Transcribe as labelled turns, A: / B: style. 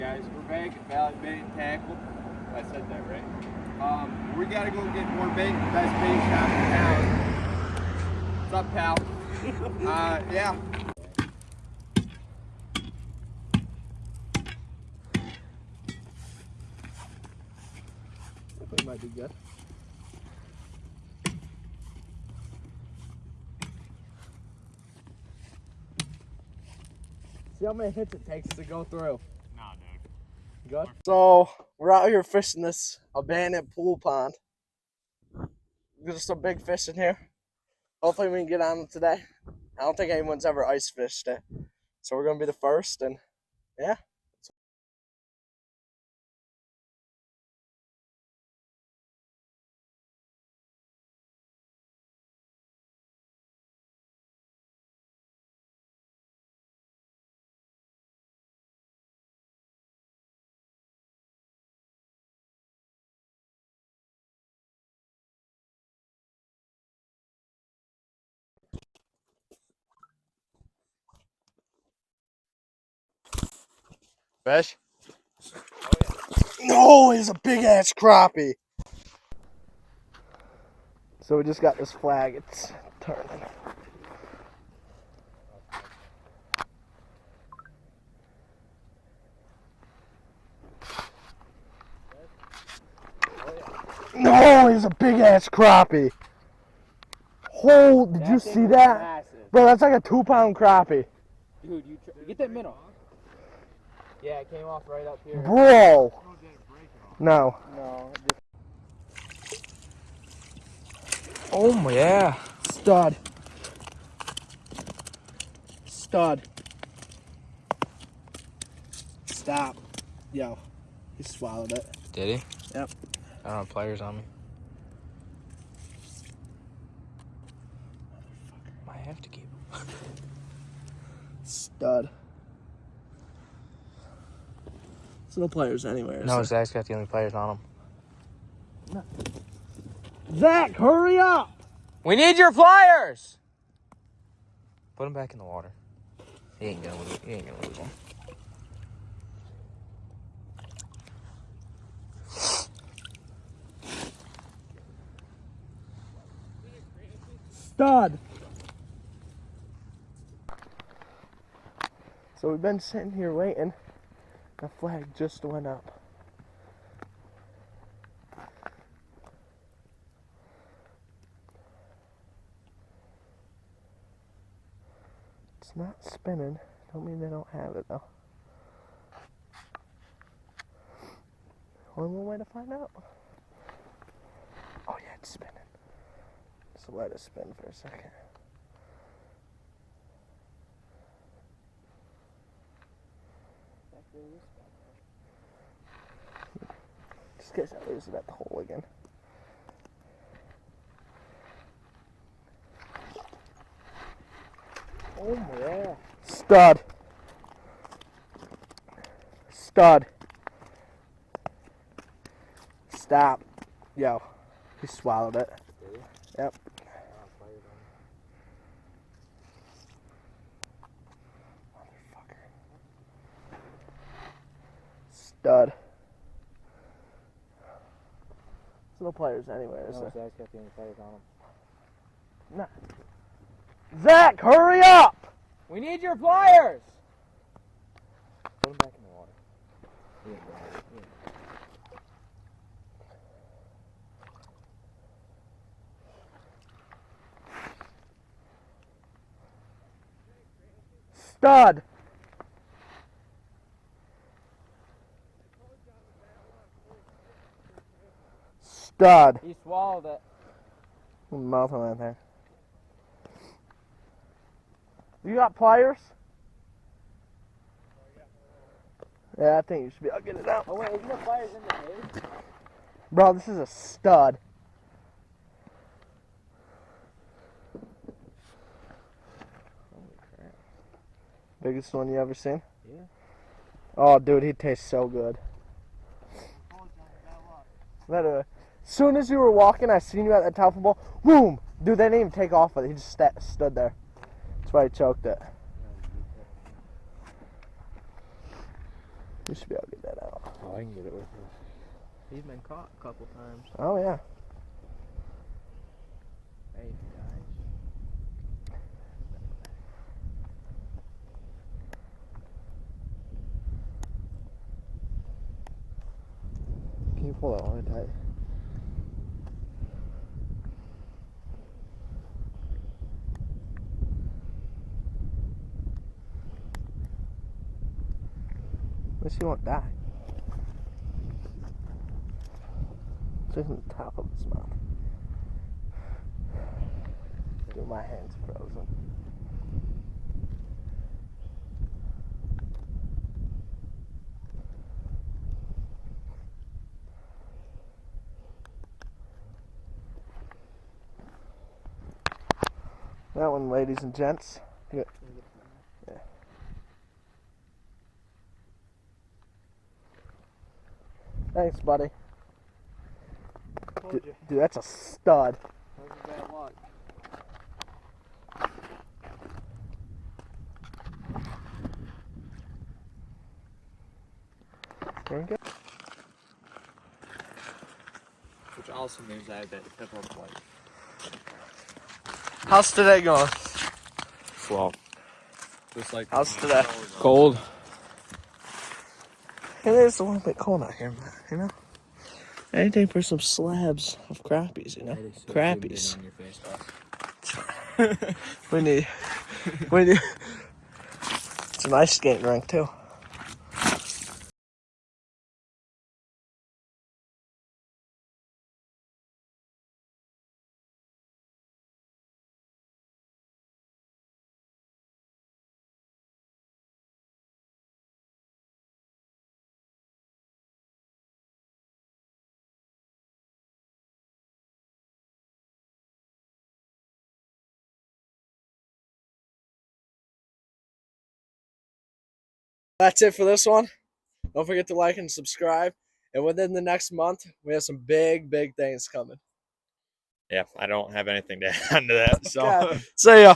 A: Guys, we're back at Valley Bait and Tackle. I said that right. We gotta go get more bait. Best bait shop in town. What's up, pal? Yeah.
B: I think it might be good. See how many hits it takes to go through.
A: Nah, dude.
B: Good. So we're out here fishing this abandoned pool pond. There's some big fish in here. Hopefully we can get on them today. I don't think anyone's ever ice fished it. So we're gonna be the first, and yeah.
A: Fish?
B: No, it's a big ass crappie. So we just got this flag, it's turning. No, it's a big ass crappie. Oh, did you see that?
A: Massive.
B: Bro, that's like a 2-pound crappie.
A: Dude, get that minnow. Yeah, it came off right up here.
B: Bro. No.
A: No.
B: Oh yeah. Stud. Stud. Stop. Yo. He swallowed it.
C: Did he?
B: Yep.
C: I don't have pliers on me. Might have to keep him.
B: Stud. There's no players anywhere.
C: No, Zach's got the only pliers on him.
B: Zach, hurry up!
C: We need your pliers! Put him back in the water. He ain't gonna lose one.
B: Stud. So we've been sitting here waiting. The flag just went up. It's not spinning. Don't mean they don't have it though. Only one way to find out. Oh yeah, it's spinning. So let it spin for a second. Just in case I lose it at the hole again.
A: Oh, yeah.
B: Stud. Stud. Stop. Yo. He swallowed it. Yep. Motherfucker. Stud. There's no players anywhere, is there?
A: Zach's got the only pliers on him.
B: Nah. Zach, hurry up!
A: We need your pliers! Put him back in the water.
B: Stud. Stud.
A: He swallowed it.
B: Mouth on that there. You got pliers? Yeah, I think you should be able to get it out.
A: Oh, wait, isn't there pliers in the cage?
B: Bro, this is a stud. Holy crap. Biggest one you ever seen?
A: Yeah.
B: Oh, dude, he tastes so good. As soon as you were walking, I seen you at the telephone pole. Boom! Dude, they didn't even take off with it. He just stood there. That's why he choked it. We should be able to get that out.
C: Oh, I can get it with this. He's been caught a couple times.
B: Oh, yeah.
C: Hey, guys.
B: Can you pull that line tight? At least he won't die. It's in the top of his mouth. Dude, my hand's frozen. That one, ladies and gents. Yeah. Thanks, buddy. Dude, that's a stud.
A: That was bad luck.
B: There we go.
A: Which also means I bet the tip up like.
B: How's today going?
C: Well,
A: Just like.
B: How's today?
C: cold.
B: It is a little bit cold out here, you know? Anything for some slabs of crappies, you know? Crappies.
C: On your face, boss.
B: We need. It's an ice skating rink, too. That's it for this one. Don't forget to like and subscribe. And within the next month, we have some big things coming.
C: Yeah, I don't have anything to add to that. So.
B: Okay. See ya.